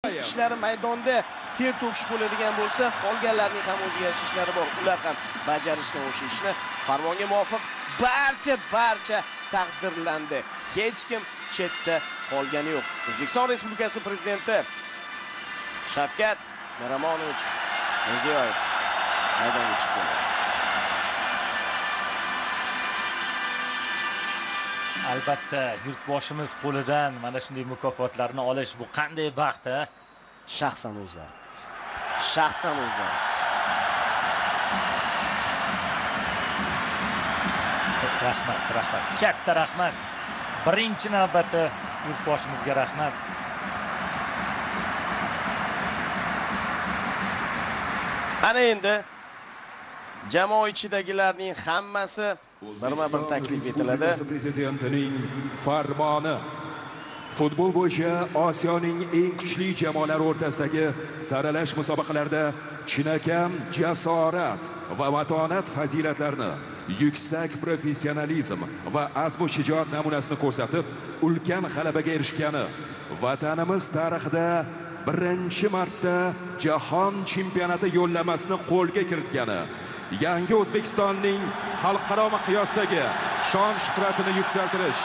ishlari maydonda ter to'kish bo'ladigan bo'lsa, qolganlarning ham o'ziga yarasha ishlari bor. Ular ham bajarishgan o'sha ishni. Farmonga muvofiq barcha taqdirlandi. Hech kim chetda qolgani yo'q. O'zbekiston Respublikasi prezidenti Shavkat Miromonovich Mirziyoyev maydonga chiqdi. Albatta, yurtboshimiz qo'lidan mana shunday mukofotlarni olish bu qanday baxt, ha? Shaxsan o'zlari. Rahmat. Katta rahmat. Birinchi navbatda yurtboshimizga rahmat. Ana endi jamoa ichidagilarning hammasi birma-bir taklif etiladi. Prezidentining farmoni. Futbol bo'yicha Osiyoning eng kuchli jamoalari o'rtasidagi saralash musobaqalarida chinakam jasorat va matonat fazilatlarini, yuksak professionalizm va azmu shijoat namunasini ko'rsatib, ulkan g'alabaga erishgani, vatanimiz tarixida birinchi marta jahon chempionati yo'llanmasini qo'lga kiritgani, yangi O'zbekistonning xalqaro miqyosdagi shon shuhratini yuksaltirish,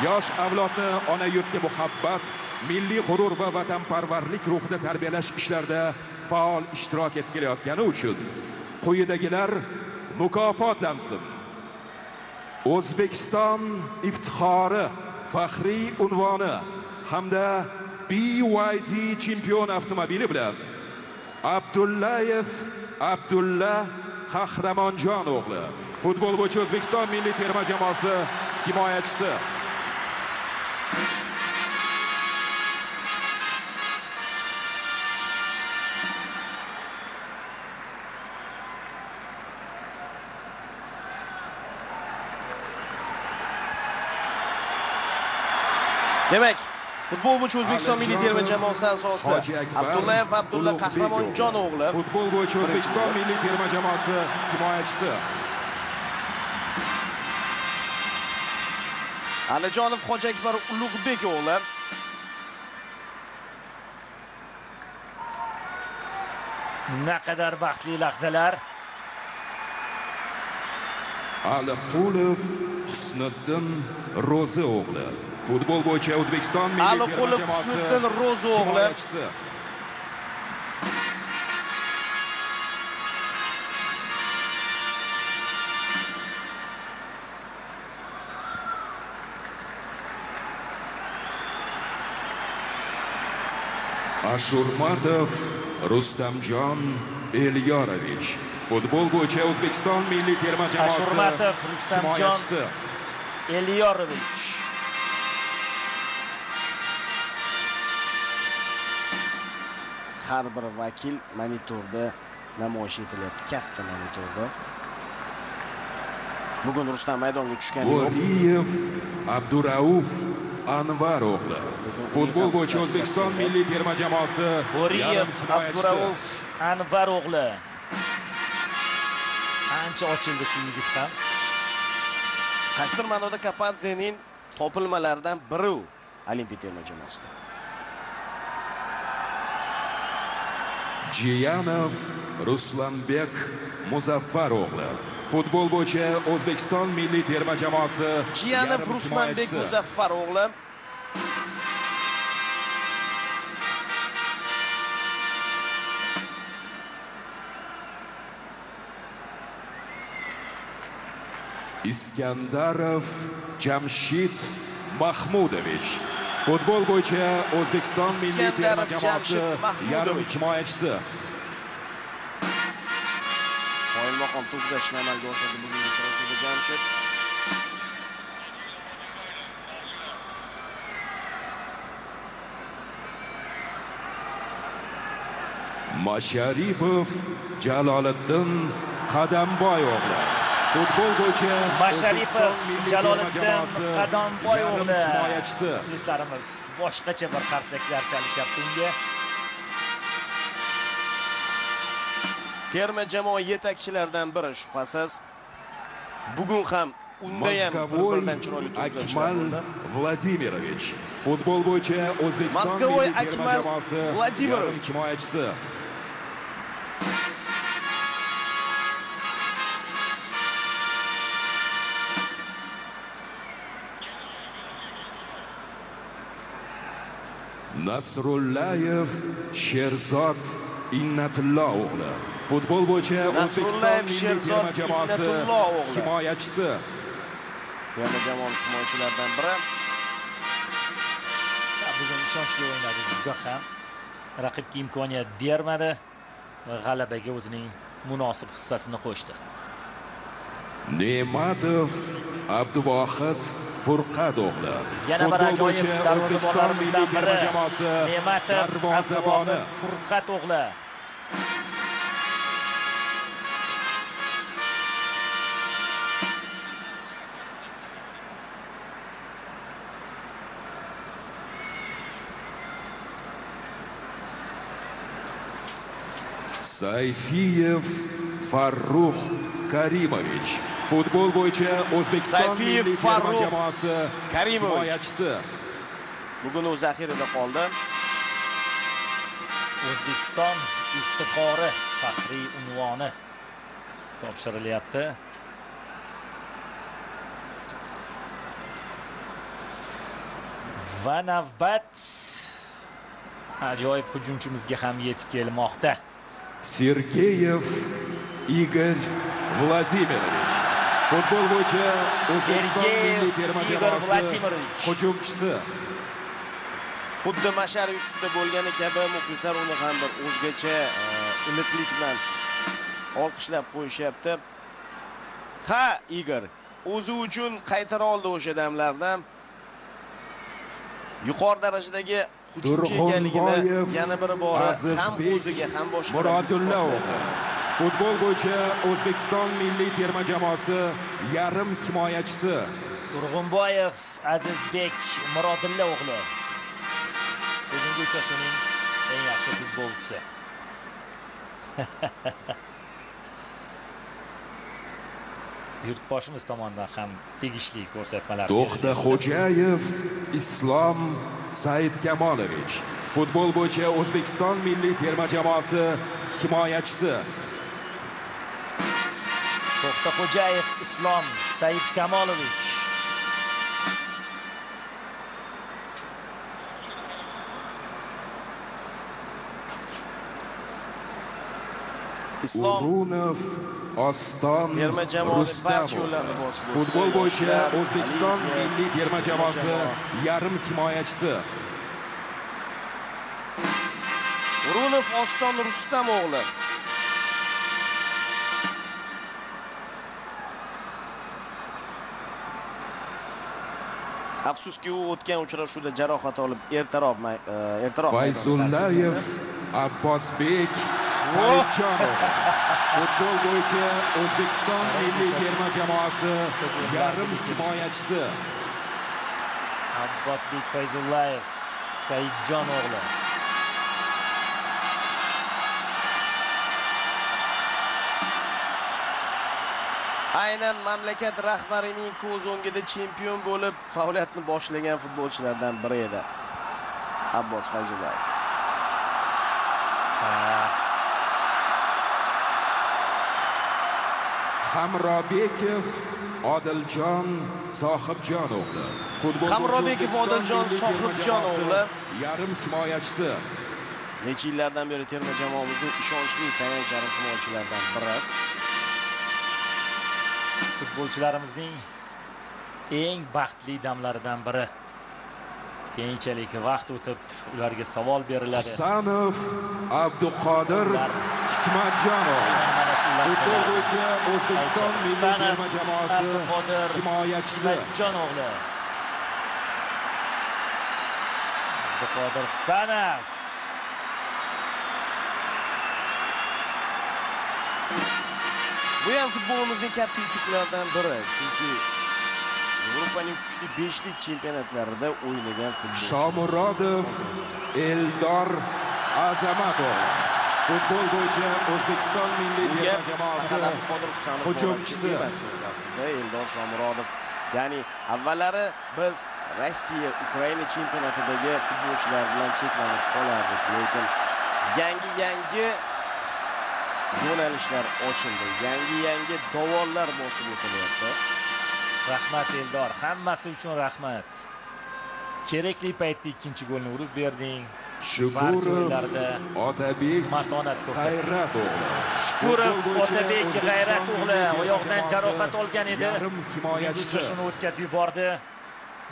yosh avlodni ona yurtga muhabbat, milliy g'urur va vatanparvarlik ruhida tarbiyalash ishlarida faol ishtirok etib kelayotgani uchun quyidagilar mukofotlansin. O'zbekiston iftixori faxriy unvoni hamda BYD chempion avtomobili bilan Abdullayev Abdulla Qahramonjon o'g'li, futbol bo'yicha O'zbekiston milliy terma jamoasi himoyachisi. Demak, futbol bo'yicha O'zbekiston milliy terma jamoasi a'zosi Abdullayev Abdulla Qahramonjon o'g'li, futbol bo'yicha O'zbekiston milliy terma jamoasi himoyachisi. Alijonov Hojiakbar Ulug'bek o'g'li, naqadar baxtli lahzalar. Aliqulov Husniddin Ro'zi o'g'li, futbol bo'yicha O'zbekiston milliy terma jamoasi Husniddin Ro'zi o'g'li. Ashurmatov Rustamjon Elyorovich, futbol bo'yicha O'zbekiston milliy terma jamoasi Ashurmatov Rustamjon Elyorovich. Har bir vakil monitorda namoyish etilyapti, katta monitorda. Bugun Rustam maydonga tushgani yo'q. Bo'riyev Abdurauf Anvar o'g'li, futbol bo'yicha O'zbekiston milliy terma jamoasi Bo'riyev Abdurauf Anvar o'g'li. Ancha ochildi shu yigit ham. Qaysidir ma'noda Kapadzening topilmalaridan biri u Olimpiya terma jamoasida. Jiyanov Ruslanbek Muzaffar o'g'li, futbol bo'yicha O'zbekiston milliy terma jamoasi Jiyanov Ruslanbek Muzaffar o'g'li. Iskandarov Jamshid Mahmudovich, futbol bo'yicha O'zbekiston milliy terma jamoasi yarim himoyachisi. Qoyilmaqom to'p uzatishni amalga oshirdi bugungi uchrashuvda Jamshid. Masharipov Jaloliddin Qadamboy o'g'li, futbol bo'yicha Masharipov Jaloliddin Qadamboy o'g'li himoyachisi. Muxlislarimiz boshqacha bir qarsaklar chalishyapti unga. Terma jamoa yetakchilaridan biri shubhasiz. Bugun ham unda ham bir-biridan chiroyli to'p uzatishlar bo'ldi. Vladimirovich. Futbol bo'yicha O'zbekiston Moskvoy milliy terma Akmal jamoasi Vladimirovich himoyachisi. Nasrullayev Sherzod Innatullo o'g'li. Futbol bo'yicha O'zbekiston milliy terma jamoasi himoyachisi. Terma jamoamiz himoyachilaridan biri. Bugun ishonchli o'ynadi juda ham. Raqibga imkoniyat bermadi va g'alabaga o'zining munosib hissasini qo'shdi. Ne'matov Abduvohid Furqat o'g'li. Yana bir ajoyib darvozabonlarimizdan biri Ne'matov darvozaboni Furqat o'g'li. Sayfiyev Farruh Karimovich. Futbol bo'yicha O'zbekiston milliy terma jamoasi himoyachisi. Bugun u zaxirada qoldi. O'zbekiston iftixori faxriy unvoni topshirilyapti. Va navbat ajoyib hujumchimizga ham yetib kelmoqda. Sergeyev Igor Vladimirovich. Futbol bo'yicha O'zbekiston milliy terma jamoasi hujumchisi. Xuddi Masharovda bo'lgani kabi muxlislar uni ham bir o'zgacha iliqlik bilan olqishlab qo'yishyapti. Ha, Igor o'zi uchun qaytara oldi o'sha damlardan. Yuqori darajadagi hujumchi ekanligini yana bir bora ham o'ziga ham boshqalarga Futbol bo'yicha O'zbekiston milliy terma jamoasi yarim himoyachisi. Turg'unboyev Azizbek Murodilla o'g'li. Bugungi uchrashuvning eng yaxshi futbolchisi. Yurtboshimiz tomonidan ham tegishli ko'rsatmalar. To'xtaxo'jayev Islom Saidkamolovich. Futbol bo'yicha O'zbekiston milliy terma jamoasi himoyachisi. To'xtaxo'jayev Islom Saidkamolovich. Urunov Oston terma jamoasi barcha yo'llarni bosib o'tdi. Futbol bo'yicha O'zbekiston milliy terma jamoasi yarim himoyachisi. Urunov Oston Rustam o'g'li. Afsuski u o'tgan uchrashuvda jarohat olib ertaroq Fayzullayev Abbosbek Saidjonov. Futbol bo'yicha O'zbekiston milliy terma jamoasi yarim himoyachisi. Abbosbek Fayzullayev Saidjon o'g'li. Aynan mamlakat rahbarining ko'z o'ngida chempion bo'lib faoliyatni boshlagan futbolchilardan biri edi Abbos Fayzullayev. Hamrobekov Odiljon Sohibjon o'g'li. Hamrobekov Odiljon Sohibjon o'g'li yarim himoyachisi. Necha yillardan beri terma jamoamizning ishonchli tayanch yarim himoyachilaridan biri. Futbolchilarimizning eng baxtli damlaridan biri. Keyinchalik vaqt o'tib ularga savol beriladi. Hasanov Abduqodir Hikmatjonov. Futbol bo'yicha O'zbekiston milliy terma jamoasi himoyachisi. Hikmatjon o'g'li. Abduqodir Hasanov. Bu ham futbolimizning katta yutuqlaridan biri. Chunki Yevropaning kuchli 5lik chempionatlarida o'ynagan futbolchi. Shomurodov Eldor Azamatov. Futbol bo'yicha O'zbekiston milliy terma jamoasi hujumchisi aslida Eldor Shomurodov. Ya'ni avvallari biz Rossiya Ukraina chempionatidagi futbolchilar bilan cheklanib qolardik, lekin yangi yo'nalishlar ochildi. Yangi davollar bosib o'tilyapti. Rahmat Eldor, hammasi uchun rahmat. Kerakli paytda ikkinchi golni urib berding. Shukurov, Otabek, matonat ko'rsatdi. G'ayrat o'g'li. Shukurov, Otabek, G'ayrat o'g'li oyoqdan jarohat olgan edi. Yarim himoyachisi shuni o'tkazib yubordi,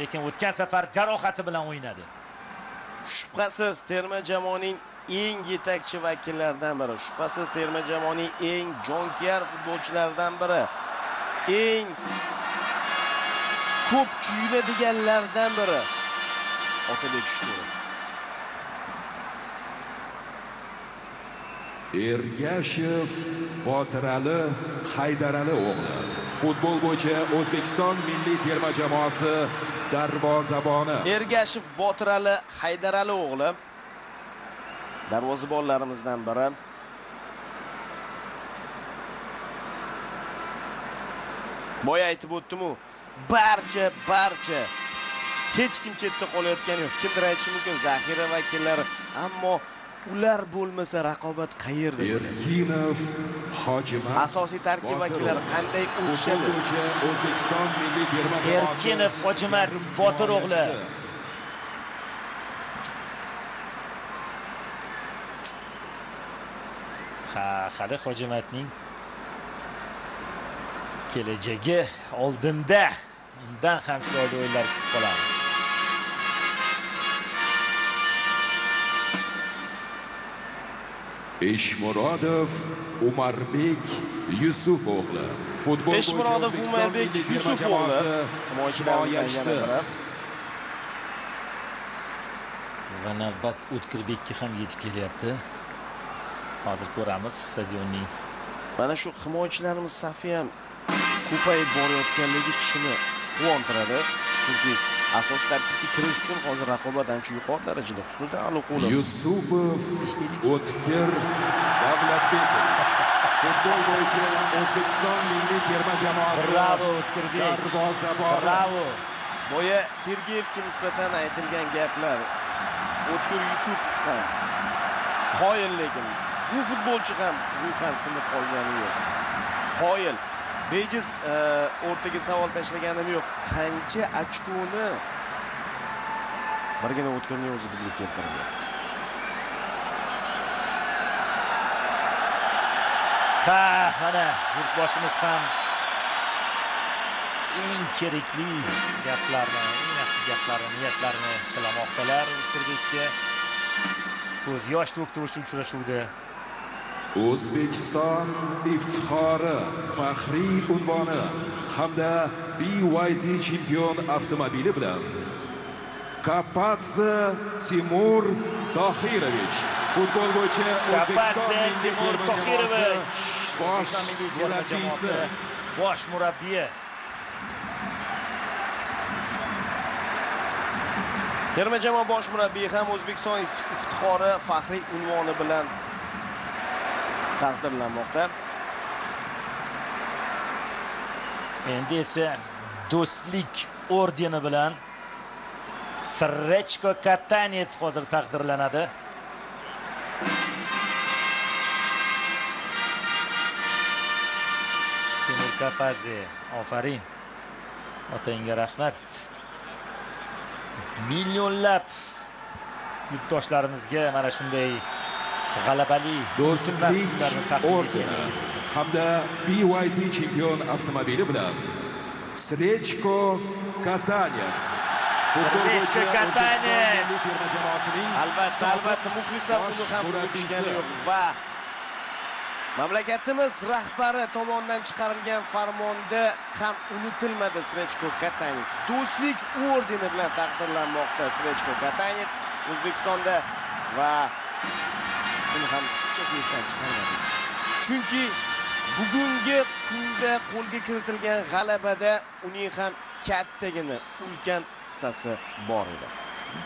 lekin o'tgan safar jarohati bilan o'ynadi. Shubhasiz terma jamoaning eng yetakchi vakillaridan biri, shubhasiz terma jamoaning eng jonkuyar futbolchilaridan biri, eng ko'p kuyunadiganlardan biri Otabek Shukurov. Ergashev, Botirali, Haydarali o'g'li. Futbol bo'yicha O'zbekiston milliy terma jamoasi darvozaboni. Ergashev, Botirali, Haydarali o'g'li darvozabonlarimizdan biri. Boya aytib o'tdim-ku, barcha hech kim chetda qolayotgani yo'q. Kimdir aytishi mumkin zaxira vakillari, ammo ular bo'lmasa raqobat qayerda? Erkinov, Hojimat, asosiy tarkib vakillari qanday o'sishadi? O'zbekiston milliy terma jamoasi. Erkinov, Hojimat, Botir o'g'li. Hali Hojimatning kelajagi oldinda. Undan ham chiroyli o'yinlar kutib qolamiz. Eshmurodov, Umarbek Yusuf o'g'li. Futbol Eshmurodov, Umarbek Yusuf o'g'li himoyachisi. Va navbat O'tkirbekka ham yetib kelyapti. Hozir ko'ramiz stadionning. Mana shu himoyachilarimiz safi ham ko'payib borayotganligi kishini quvontiradi. Chunki asosiy tarkibga kirish uchun hozir raqobat ancha yuqori darajada. Husniddin Aliqulov, Yusupov, O'tkir, Davlatbekov. Futbol bo'yicha O'zbekiston milliy terma jamoasi. Bravo O'tkirbek. Darvozaboni. Bravo. boya Sergeyevga nisbatan aytilgan gaplar O'tkir Yusupov ham qoyil, lekin bu futbolchi ham ruhan sinib qolgani yo'q. Qoyil. Bejiz o'rtaga savol tashlaganim yo'q. Qancha ochkoni birgina O'tkirning o'zi bizga keltirdi. Mana yurtboshimiz ham eng kerakli gaplarni, eng yaxshi gaplarni, niyatlarini qilamoqdalar. O'tkirbekka ko'z yosh to'kdi o'sha uchrashuvda. O'zbekiston iftixori, faxriy unvoni hamda BYD chempion avtomobili bilan Kapadze Timur Tohirovich futbol bo'yicha O'zbekiston milliy terma jamoasi bosh murabbiyi. Terma jamoa bosh murabbiyi ham O'zbekiston iftixori, faxriy unvoni bilan taqdirlanmoqda. Endi esa do'stlik ordeni bilan Srechko Katanets hozir taqdirlanadi. Timur Kapadze, ofarin. Otangga rahmat. Millionlab yurtdoshlarimizga mana shunday g'alabali do'stlik ordeni hamda BYD chempion avtomobili bilan Srechko Katanets Srechko Katanets albatta muxlislar uni ham unutishgani yo'q va mamlakatimiz rahbari tomonidan chiqarilgan farmonda ham unutilmadi. Srechko Katanets do'stlik ordeni bilan taqdirlanmoqda. Srechko Katanets O'zbekistonda va buni ham shunchaki esdan chiqarmadik. Chunki bugungi kunda qo'lga kiritilgan g'alabada uning ham kattagina ulkan hissasi bor edi.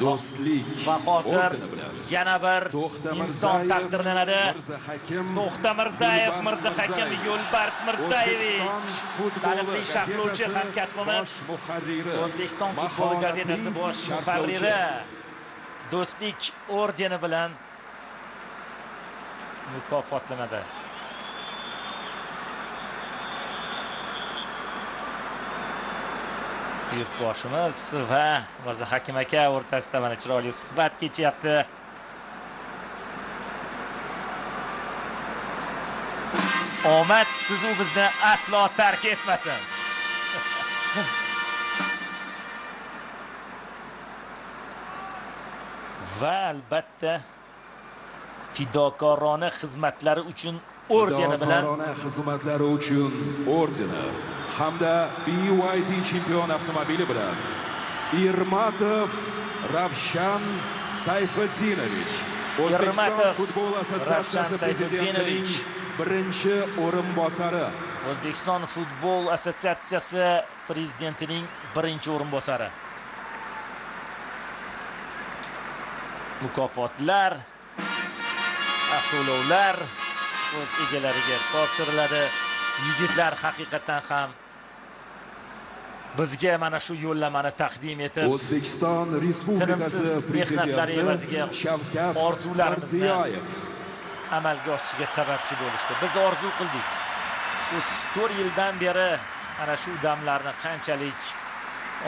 Do'stlik Va hozir ordeni bilan yana bir inson taqdirlanadi. Mirzahakim Mirzahakim Yo'lbars Mirzayevich. Taniqli sharhlovchi hamkasbimiz, O'zbekiston futboli gazetasi bosh muharriri Do'stlik ordeni bilan mukofotlanadi. Yurtboshimiz va Mirzahakim aka o'rtasida mana chiroyli suhbat kechyapti. Omad siz u bizni aslo tark etmasin. Va albatta fidokorona xizmatlari uchun ordeni bilan xizmatlari uchun ordeni hamda BYD chempion avtomobili bilan Irmatov Ravshan Sayfiddinovich, O'zbekiston futbol assotsiatsiyasi prezidentining birinchi o'rinbosari. O'zbekiston futbol assotsiatsiyasi prezidentining birinchi o'rinbosari. Mukofotlar, avtoulovlar o'z egalariga topshiriladi. Yigitlar haqiqatan ham bizga mana shu yo'llamani taqdim etib, O'zbekiston Respublikasi prezidenti Shavkat Mirziyoyev amalga oshishiga sababchi bo'lishdi. Biz orzu qildik. 34 yildan beri ana shu damlarni qanchalik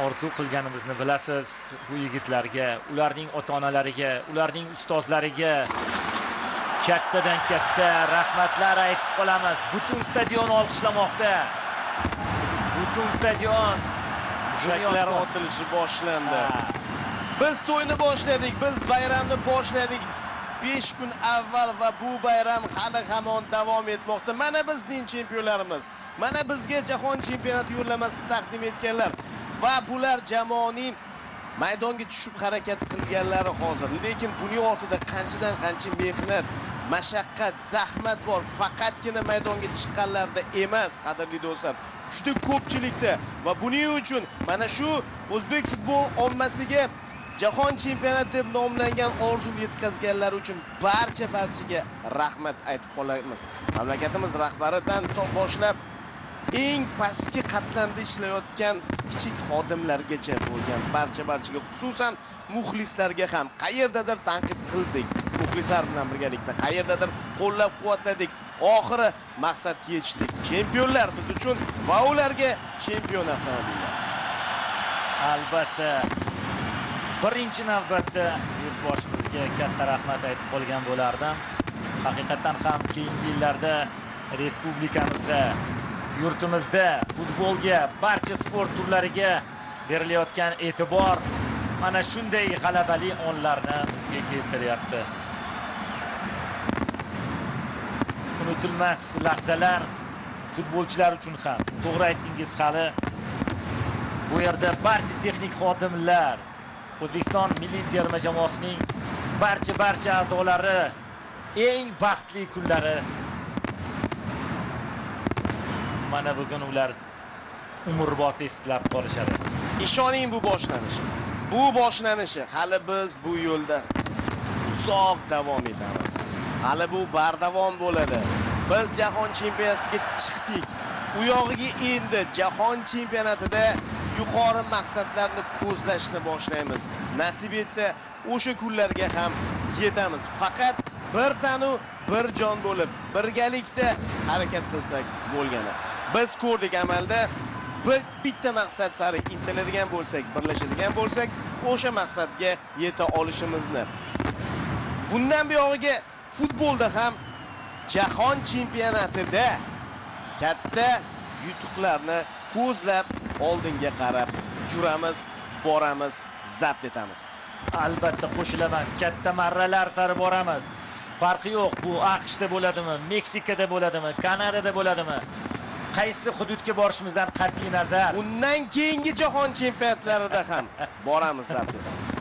orzu qilganimizni bilasiz. Bu yigitlarga, ularning ota-onalariga, ularning ustozlariga kattadan katta rahmatlar aytib qolamiz. Butun stadion olqishlamoqda. Butun stadion mushaklar otilishi boshlandi. Biz to'yni boshladik, biz bayramni boshladik 5 kun avval va bu bayram hali hamon davom etmoqda. Mana bizning chempionlarimiz, mana bizga jahon chempionati yo'llamasini taqdim etganlar va bular jamoaning maydonga tushib harakat qilganlari hozir. Lekin buning ortida qanchadan qancha mehnat, mashaqqat, zahmat bor. Faqatgina maydonga chiqqanlarda emas, qadrli do'stlar. Juda ko'pchilikda va buning uchun mana shu o'zbek futbol ommasiga jahon chempionati deb nomlangan orzuni yetkazganlar uchun barchaga rahmat aytib qolamiz. Mamlakatimiz rahbaridan boshlab eng pastki qatlamda ishlayotgan kichik xodimlargacha bo'lgan barchaga, xususan muxlislarga ham qayerdadir tanqid qildik. Muxlislar bilan birgalikda qayerdadir qo'llab-quvvatladik. Oxiri maqsadga yetishdik. Chempionlar biz uchun va ularga chempion avtomobillar. Albatta birinchi navbatda yurtboshimizga katta rahmat aytib qolgan bo'lardim. Haqiqatan ham keyingi yillarda respublikamizda, yurtimizda futbolga, barcha sport turlariga berilayotgan e'tibor mana shunday g'alabali onlarni bizga keltiryapti. Unutilmas lahzalar futbolchilar uchun ham. To'g'ri aytdingiz, hali bu yerda barcha texnik xodimlar, O'zbekiston milliy terma jamoasining barcha a'zolari eng baxtli kunlari. Mana bugun ular umrbod eslab qolishadi. Ishoning, bu boshlanish. Bu boshlanishi. Hali biz bu yo'lda uzoq davom etamiz. Hali bu bardavom bo'ladi. Biz jahon chempionatiga chiqdik. U yog'iga endi jahon chempionatida yuqori maqsadlarni ko'zlashni boshlaymiz. Nasib etsa, o'sha kunlarga ham yetamiz. Faqat bir tanu, bir jon bo'lib, birgalikda harakat qilsak bo'lgani. Biz ko'rdik amalda, bitta maqsad sari intiladigan bo'lsak, birlashadigan bo'lsak, o'sha maqsadga yeta olishimizni. Bundan buyog'iga futbolda ham jahon chempionatida katta yutuqlarni ko'zlab oldinga qarab juramiz, boramiz, zabt etamiz. Albatta qo'shilaman, katta marralar sari boramiz. Farqi yo'q, bu AQShda bo'ladimi, Meksikada bo'ladimi, Kanadada bo'ladimi? Qaysi hududga borishimizdan qat'iy nazar, undan keyingi jahon chempionatlarida ham boramiz, zabt etamiz.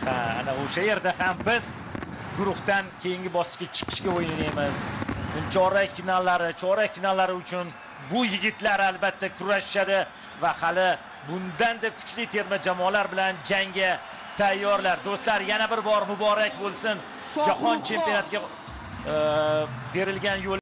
Ha, ana o'sha yerda ham biz guruhdan keyingi bosqichga chiqishga o'ynaymiz. Chorak finallari uchun bu yigitlar albatta kurashishadi va hali bundan da kuchli terma jamoalar bilan jangga tayyorlar. Do'stlar, yana bir bor muborak bo'lsin. Jahon chempionatiga berilgan yo'l